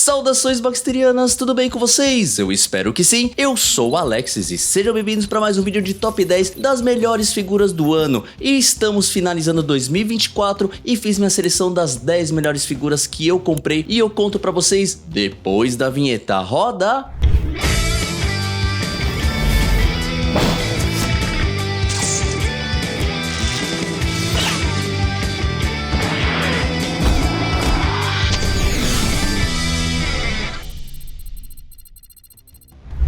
Saudações Baxterianas, tudo bem com vocês? Eu espero que sim, eu sou o Alexis e sejam bem-vindos para mais um vídeo de top 10 das melhores figuras do ano. E estamos finalizando 2024 e fiz minha seleção das 10 melhores figuras que eu comprei e eu conto para vocês depois da vinheta. Roda!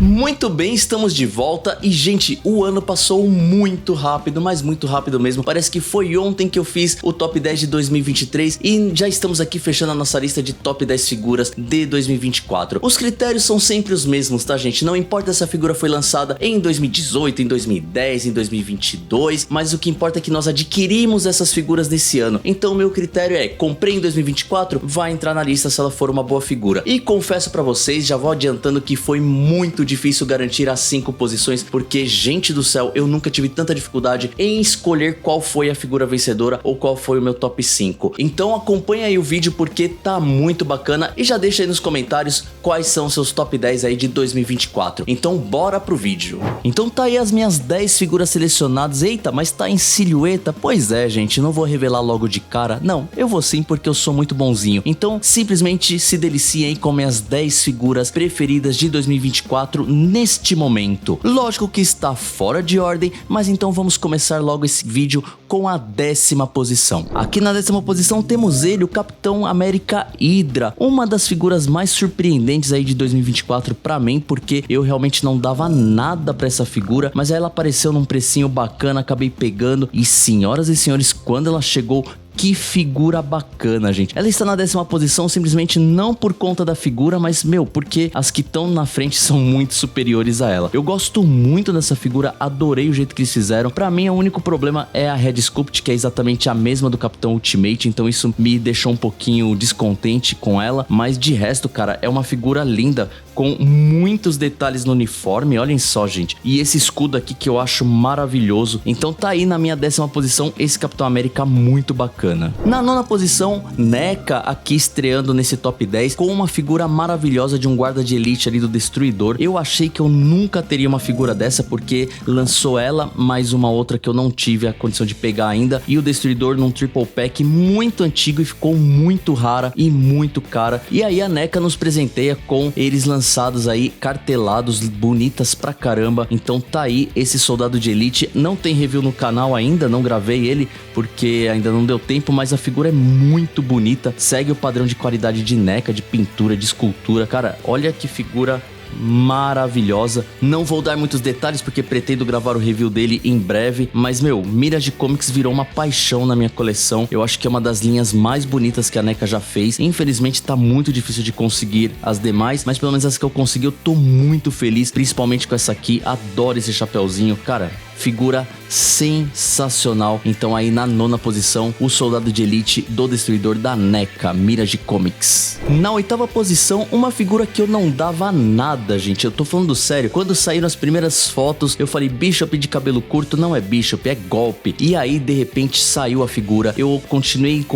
Muito bem, estamos de volta e, gente, o ano passou muito rápido, mas muito rápido mesmo. Parece que foi ontem que eu fiz o top 10 de 2023 e já estamos aqui fechando a nossa lista de top 10 figuras de 2024. Os critérios são sempre os mesmos, tá, gente? Não importa se a figura foi lançada em 2018, em 2010, em 2022, mas o que importa é que nós adquirimos essas figuras nesse ano. Então, o meu critério é, comprei em 2024, vai entrar na lista se ela for uma boa figura. E confesso pra vocês, já vou adiantando que foi muito difícil garantir as 5 posições, porque, gente do céu, eu nunca tive tanta dificuldade em escolher qual foi a figura vencedora ou qual foi o meu top 5. Então acompanha aí o vídeo porque tá muito bacana e já deixa aí nos comentários quais são seus top 10 aí de 2024. Então bora pro vídeo. Então tá aí as minhas 10 figuras selecionadas. Eita, mas tá em silhueta? Pois é, gente, não vou revelar logo de cara. Não, eu vou sim porque eu sou muito bonzinho. Então simplesmente se deliciem com minhas 10 figuras preferidas de 2024 neste momento. Lógico que está fora de ordem, mas então vamos começar logo esse vídeo com a 10ª posição. Aqui na 10ª posição temos ele, o Capitão América Hydra, uma das figuras mais surpreendentes aí de 2024 pra mim, porque eu realmente não dava nada pra essa figura, mas aí ela apareceu num precinho bacana, acabei pegando e, senhoras e senhores, quando ela chegou, que figura bacana, gente. Ela está na 10ª posição simplesmente não por conta da figura, mas, porque as que estão na frente são muito superiores a ela. Eu gosto muito dessa figura, adorei o jeito que eles fizeram. Pra mim, o único problema é a Red Sculpt, que é exatamente a mesma do Capitão Ultimate, então isso me deixou um pouquinho descontente com ela, mas de resto, cara, é uma figura linda, com muitos detalhes no uniforme, olhem só, gente. E esse escudo aqui que eu acho maravilhoso. Então tá aí na minha 10ª posição, esse Capitão América muito bacana. Na 9ª posição, NECA aqui estreando nesse top 10 com uma figura maravilhosa de um guarda de elite ali do Destruidor. Eu achei que eu nunca teria uma figura dessa porque lançou ela, mais uma outra que eu não tive a condição de pegar ainda, e o Destruidor num triple pack muito antigo e ficou muito rara e muito cara. E aí a NECA nos presenteia com eles lançados aí, cartelados, bonitas pra caramba. Então tá aí esse soldado de elite. Não tem review no canal ainda, não gravei ele porque ainda não deu tempo, mas a figura é muito bonita, segue o padrão de qualidade de NECA, de pintura, de escultura. Cara, olha que figura maravilhosa. Não vou dar muitos detalhes porque pretendo gravar o review dele em breve, mas Mirage Comics virou uma paixão na minha coleção. Eu acho que é uma das linhas mais bonitas que a NECA já fez. Infelizmente tá muito difícil de conseguir as demais, mas pelo menos as que eu consegui eu tô muito feliz, principalmente com essa aqui. Adoro esse chapeuzinho, cara, figura sensacional. Então aí na 9ª posição, o soldado de elite do Destruidor da NECA, Mirage Comics. Na 8ª posição, uma figura que eu não dava nada, gente, eu tô falando sério. Quando saíram as primeiras fotos, eu falei, Bishop de cabelo curto não é Bishop, é golpe. E aí de repente saiu a figura. Eu continuei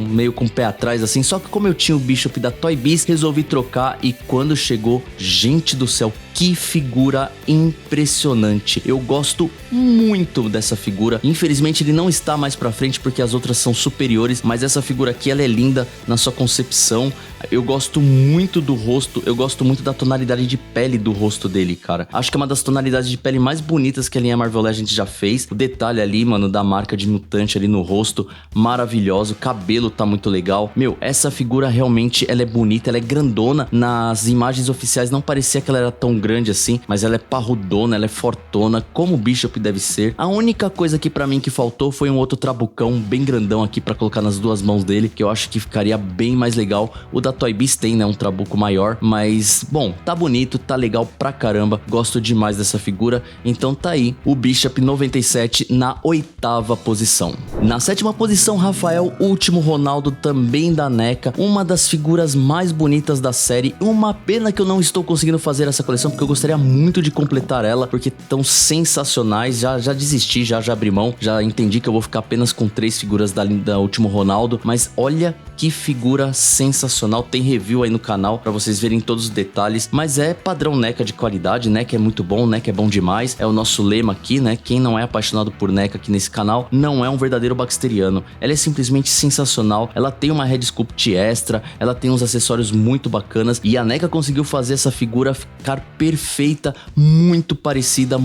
meio com o pé atrás assim, só que como eu tinha o Bishop da Toy Biz, resolvi trocar. E quando chegou, gente do céu, que figura impressionante. Eu gosto muito dessa figura. Infelizmente ele não está mais pra frente porque as outras são superiores, mas essa figura aqui ela é linda na sua concepção. Eu gosto muito do rosto, eu gosto muito da tonalidade de pele do rosto dele, cara. Acho que é uma das tonalidades de pele mais bonitas que a linha Marvel Legends já fez. O detalhe ali, mano, da marca de mutante ali no rosto, maravilhoso. O cabelo tá muito legal. Essa figura realmente, ela é bonita, ela é grandona. Nas imagens oficiais não parecia que ela era tão grande assim, mas ela é parrudona, ela é fortona, como o Bishop deve ser. A única coisa que pra mim que faltou foi um outro trabucão bem grandão aqui pra colocar nas duas mãos dele, que eu acho que ficaria bem mais legal. O da Toy Biz tem, né, um trabuco maior, mas, bom, tá bonito, tá legal pra caramba, gosto demais dessa figura. Então tá aí, o Bishop 97 na 8ª posição. Na 7ª posição, Rafael Último Ronaldo, também da NECA, uma das figuras mais bonitas da série. Uma pena que eu não estou conseguindo fazer essa coleção, porque eu gostaria muito de completar ela, porque estão sensacionais. Já desisti, já abri mão, já entendi que eu vou ficar apenas com 3 figuras da Último Ronaldo, mas olha que figura sensacional. sensacional. Tem review aí no canal pra vocês verem todos os detalhes, mas é padrão NECA de qualidade. NECA é muito bom, NECA é bom demais. É o nosso lema aqui, né? Quem não é apaixonado por NECA aqui nesse canal não é um verdadeiro baxteriano. Ela é simplesmente sensacional. Ela tem uma head sculpt extra, ela tem uns acessórios muito bacanas e a NECA conseguiu fazer essa figura ficar perfeita, muito parecida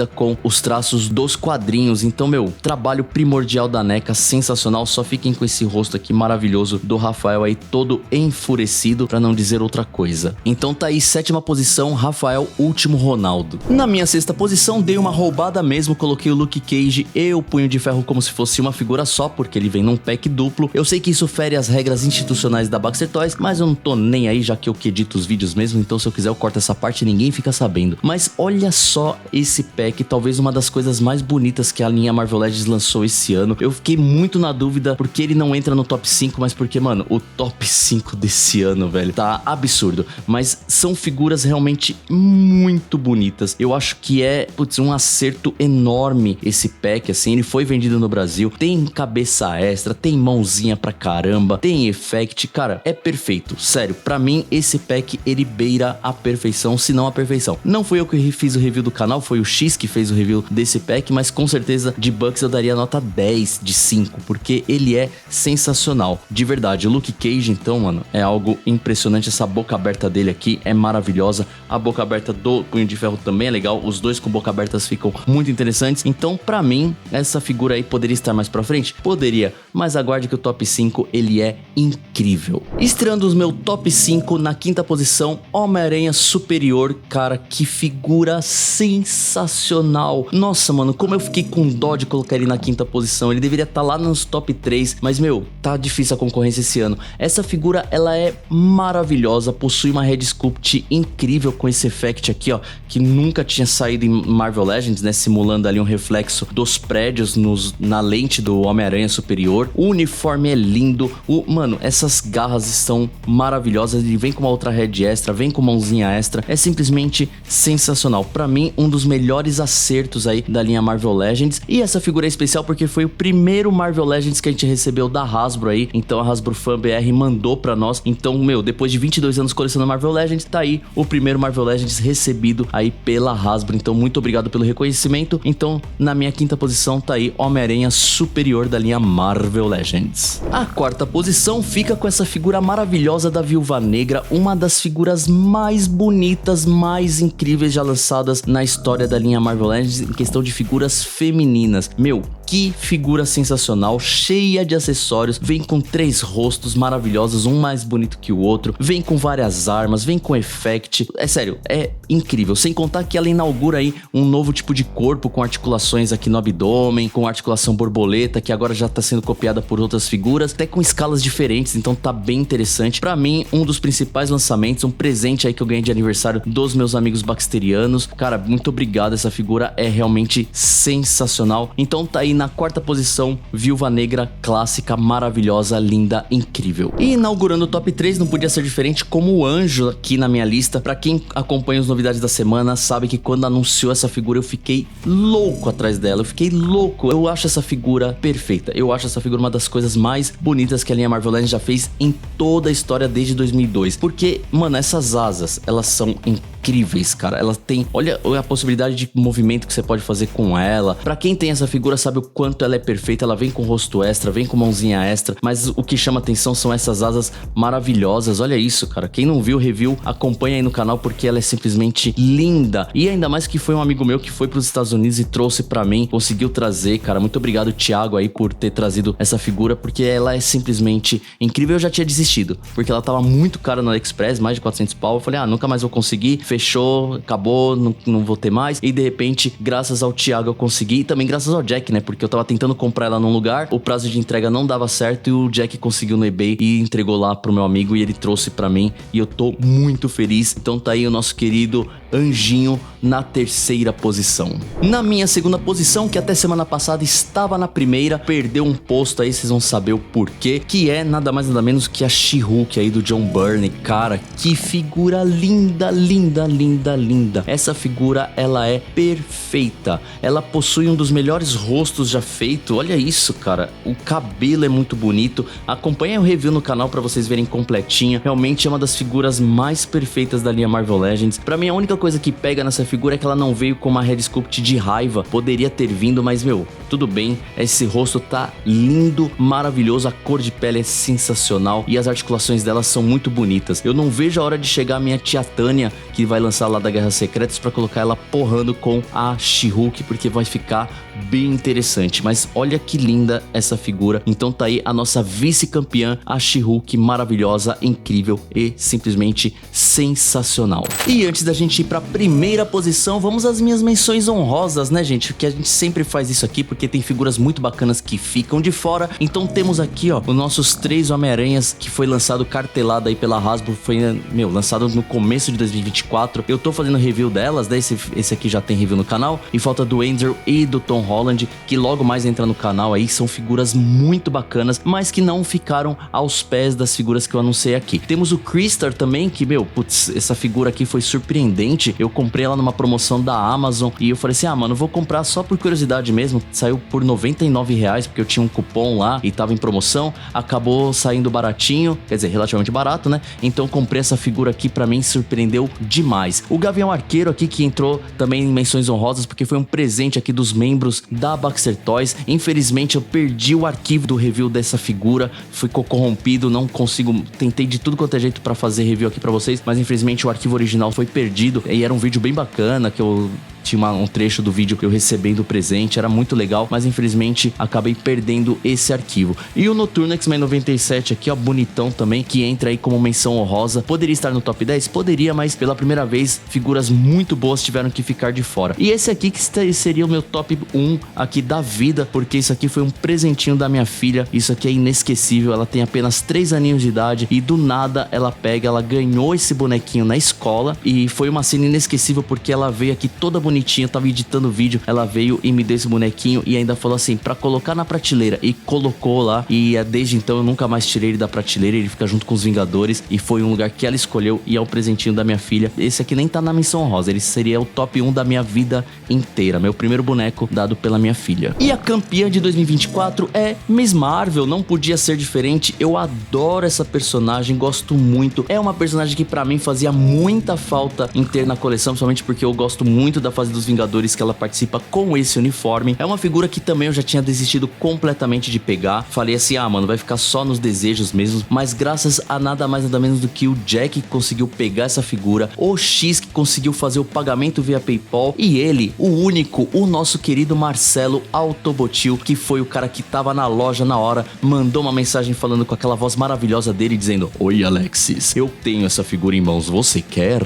com os traços dos quadrinhos. Então, meu, trabalho primordial da NECA, sensacional. Só fiquem com esse rosto aqui maravilhoso do Rafael aí, todo enfurecido, pra não dizer outra coisa. Então tá aí, 7ª posição, Rafael Último Ronaldo. Na minha 6ª posição, dei uma roubada mesmo, coloquei o Luke Cage e o Punho de Ferro como se fosse uma figura só, porque ele vem num pack duplo. Eu sei que isso fere as regras institucionais da Baxter Toys, mas eu não tô nem aí, já que eu que edito os vídeos mesmo, então se eu quiser eu corto essa parte e ninguém fica sabendo. Mas olha só esse pack, talvez uma das coisas mais bonitas que a linha Marvel Legends lançou esse ano. Eu fiquei muito na dúvida porque ele não entra no top 5, mas porque, mano, o top 5 desse ano, velho, tá absurdo. Mas são figuras realmente muito bonitas. Eu acho que é, putz, um acerto enorme esse pack, assim. Ele foi vendido no Brasil, tem cabeça extra, tem mãozinha pra caramba, tem effect, cara, é perfeito. Sério, pra mim esse pack ele beira a perfeição, se não a perfeição. Não fui eu que fiz o review do canal, foi o X que fez o review desse pack, mas com certeza de Bucks eu daria nota 10 de 5, porque ele é sensacional, de verdade. O Luke Cage, então, mano, é algo impressionante. Essa boca aberta dele aqui é maravilhosa, a boca aberta do Punho de Ferro também é legal, os dois com boca abertas ficam muito interessantes. Então, pra mim, essa figura aí poderia estar mais pra frente? Poderia, mas aguarde que o top 5, ele é incrível. Estreando os meu top 5, na 5ª posição, Homem-Aranha Superior. Cara, que figura sensacional. Nossa, mano, como eu fiquei com dó de colocar ele na 5ª posição. Ele deveria estar lá nos top 3, mas, meu, tá difícil a concorrência esse ano. Essa figura, ela é maravilhosa, possui uma head sculpt incrível com esse effect aqui, ó, que nunca tinha saído em Marvel Legends, né, simulando ali um reflexo dos prédios na lente do Homem-Aranha Superior. O uniforme é lindo, mano, essas garras estão maravilhosas. Ele vem com uma outra head extra, vem com mãozinha extra, é simplesmente sensacional. Pra mim, um dos melhores acertos aí da linha Marvel Legends. E essa figura é especial porque foi o primeiro Marvel Legends que a gente recebeu da Hasbro aí, então a Hasbro Fan BR mandou pra nós. Então, meu, depois de 22 anos colecionando Marvel Legends, tá aí o primeiro Marvel Legends recebido aí pela Hasbro. Então, muito obrigado pelo reconhecimento. Então, na minha 5ª posição tá aí Homem-Aranha Superior da linha Marvel Legends. A 4ª posição fica com essa figura maravilhosa da Viúva Negra, uma das figuras mais bonitas, mais incríveis já lançadas na história da linha Marvel Legends em questão de figuras femininas. Meu, que figura sensacional, cheia de acessórios, vem com 3 rostos maravilhosos, um mais bonito que o outro, vem com várias armas, vem com effect, é sério, é incrível. Sem contar que ela inaugura aí um novo tipo de corpo com articulações aqui no abdômen, com articulação borboleta, que agora já tá sendo copiada por outras figuras, até com escalas diferentes, então tá bem interessante. Pra mim, um dos principais lançamentos, um presente aí que eu ganhei de aniversário dos meus amigos baxterianos. Cara, muito obrigado, essa figura é realmente sensacional. Então tá aí na 4ª posição, Viúva Negra clássica, maravilhosa, linda, incrível. E inaugurando o top 3, não podia ser diferente, como o Anjo aqui na minha lista. Pra quem acompanha as novidades da semana, sabe que quando anunciou essa figura eu fiquei louco atrás dela, eu fiquei louco. Eu acho essa figura perfeita, eu acho essa figura uma das coisas mais bonitas que a linha Marvel Legends já fez em toda a história desde 2002. Porque, mano, essas asas, elas são incríveis, cara. Ela tem, olha a possibilidade de movimento que você pode fazer com ela. Pra quem tem essa figura sabe o quanto ela é perfeita. Ela vem com rosto extra, vem com mãozinha extra, mas o que chama atenção são essas asas maravilhosas. Olha isso, cara. Quem não viu o review, acompanha aí no canal porque ela é simplesmente linda. E ainda mais que foi um amigo meu que foi pros Estados Unidos e trouxe pra mim, conseguiu trazer, cara. Muito obrigado, Thiago, aí por ter trazido essa figura, porque ela é simplesmente incrível. Eu já tinha desistido, porque ela tava muito cara no AliExpress, mais de 400 pau. Eu falei, nunca mais vou conseguir, fechou, acabou, não vou ter mais. E de repente, graças ao Thiago eu consegui, e também graças ao Jack, né, porque eu tava tentando comprar ela num lugar, o prazo de entrega não dava certo e o Jack conseguiu no eBay e entregou lá pro meu amigo e ele trouxe pra mim e eu tô muito feliz. Então tá aí o nosso querido Anjinho na terceira posição. Na minha segunda posição, que até semana passada estava na primeira, perdeu um posto aí, vocês vão saber o porquê, que é nada mais nada menos que a She-Hulk aí do John Byrne. Cara, que figura linda, linda, linda, linda. Essa figura, ela é perfeita. Ela possui um dos melhores rostos já feito. Olha isso, cara. O cabelo é muito bonito. Acompanhem o review no canal pra vocês verem completinha. Realmente é uma das figuras mais perfeitas da linha Marvel Legends. Pra mim, a única coisa que pega nessa figura é que ela não veio com uma head sculpt de raiva. Poderia ter vindo, mas, meu, tudo bem. Esse rosto tá lindo, maravilhoso. A cor de pele é sensacional e as articulações dela são muito bonitas. Eu não vejo a hora de chegar a minha tia Tânia, que vai lançar lá da Guerras Secretas, pra colocar ela porrando com a She-Hulk, porque vai ficar bem interessante. Mas olha que linda essa figura. Então tá aí a nossa vice-campeã, a She-Hulk, maravilhosa, incrível e simplesmente sensacional. E antes da gente ir pra primeira posição, vamos às minhas menções honrosas, né, gente? Porque a gente sempre faz isso aqui, porque tem figuras muito bacanas que ficam de fora. Então temos aqui, ó, os nossos 3 Homem-Aranhas, que foi lançado cartelado aí pela Hasbro, foi, meu, lançado no começo de 2024. Eu tô fazendo review delas, né? Esse aqui já tem review no canal. E falta do Andrew e do Tom Holland, que logo mais entra no canal aí. São figuras muito bacanas, mas que não ficaram aos pés das figuras que eu anunciei aqui. Temos o Crystar também, que, meu, putz, essa figura aqui foi surpreendente. Eu comprei ela numa promoção da Amazon e eu falei assim, ah, mano, vou comprar só por curiosidade mesmo. Saiu por R$99, porque eu tinha um cupom lá e tava em promoção. Acabou saindo baratinho, quer dizer, relativamente barato, né? Então comprei essa figura aqui, pra mim surpreendeu demais. O Gavião Arqueiro aqui, que entrou também em menções honrosas, porque foi um presente aqui dos membros da Baxter Toys. Infelizmente eu perdi o arquivo do review dessa figura, ficou corrompido, não consigo, tentei de tudo quanto é jeito pra fazer review aqui pra vocês, mas infelizmente o arquivo original foi perdido, e era um vídeo bem bacana, que eu tinha um trecho do vídeo eu recebendo o presente, era muito legal, mas infelizmente acabei perdendo esse arquivo. E o Noturno X-Men 97 aqui, ó, bonitão também, que entra aí como menção honrosa. Poderia estar no top 10? Poderia, mas pela primeira vez, figuras muito boas tiveram que ficar de fora. E esse aqui que seria o meu top 1 aqui da vida, porque isso aqui foi um presentinho da minha filha. Isso aqui é inesquecível, ela tem apenas 3 aninhos de idade e do nada ela ganhou esse bonequinho na escola e foi uma cena inesquecível, porque ela veio aqui toda bonitinha, eu tava editando o vídeo, ela veio e me deu esse bonequinho e ainda falou assim, pra colocar na prateleira, e colocou lá, e desde então eu nunca mais tirei ele da prateleira, ele fica junto com os Vingadores, e foi um lugar que ela escolheu, e é o presentinho da minha filha. Esse aqui nem tá na menção rosa, ele seria o top 1 da minha vida inteira, meu primeiro boneco dado pela minha filha. E a campeã de 2024 é Miss Marvel, não podia ser diferente. Eu adoro essa personagem, gosto muito, é uma personagem que pra mim fazia muita falta em ter na coleção, principalmente porque eu gosto muito da fase dos Vingadores que ela participa com esse uniforme. É uma figura que também eu já tinha desistido completamente de pegar. Falei assim, ah, mano, vai ficar só nos desejos mesmo. Mas graças a nada mais nada menos do que o Jack que conseguiu pegar essa figura, o X que conseguiu fazer o pagamento via PayPal, e ele, o único, o nosso querido Marcelo Autobotil, que foi o cara que tava na loja na hora, mandou uma mensagem falando com aquela voz maravilhosa dele, dizendo, oi Alexis, eu tenho essa figura em mãos, você quer?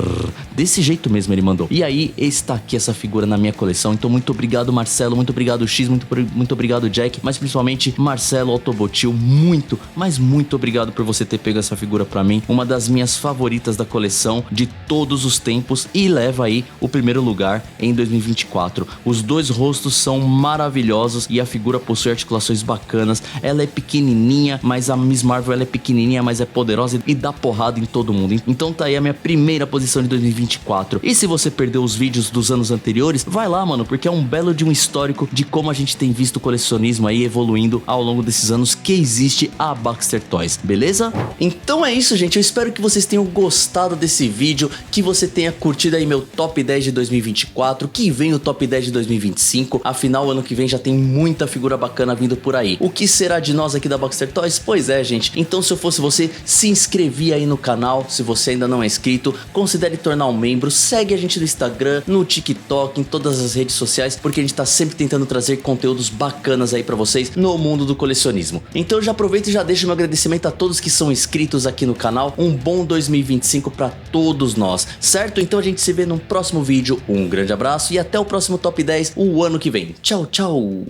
Desse jeito mesmo ele mandou. E aí está aqui essa figura na minha coleção. Então muito obrigado Marcelo, muito obrigado X, muito obrigado Jack, mas principalmente Marcelo Autobotil, muito, mas muito obrigado por você ter pego essa figura pra mim, uma das minhas favoritas da coleção de todos os tempos, e leva aí o primeiro lugar em 2024. Os dois rostos são maravilhosos e a figura possui articulações bacanas, ela é pequenininha, mas a Miss Marvel ela é pequenininha, mas é poderosa e dá porrada em todo mundo. Então tá aí a minha primeira posição de 2024. E se você perdeu os vídeos dos anos anteriores, vai lá, mano, porque é um belo de um histórico de como a gente tem visto o colecionismo aí evoluindo ao longo desses anos que existe a Baxter Toys, beleza? Então é isso, gente, eu espero que vocês tenham gostado desse vídeo, que você tenha curtido aí meu top 10 de 2024, que vem o top 10 de 2025, afinal ano que vem já tem muita figura bacana vindo por aí. O que será de nós aqui da Baxter Toys? Pois é, gente, então se eu fosse você, se inscrevia aí no canal, se você ainda não é inscrito, considere tornar um membro, segue a gente no Instagram, no TikTok, em todas as redes sociais, porque a gente tá sempre tentando trazer conteúdos bacanas aí pra vocês no mundo do colecionismo. Então já aproveito e já deixo meu agradecimento a todos que são inscritos aqui no canal, um bom 2025 pra todos nós, certo? Então a gente se vê no próximo vídeo, um grande abraço e até o próximo top 10 o ano que vem. Tchau, tchau!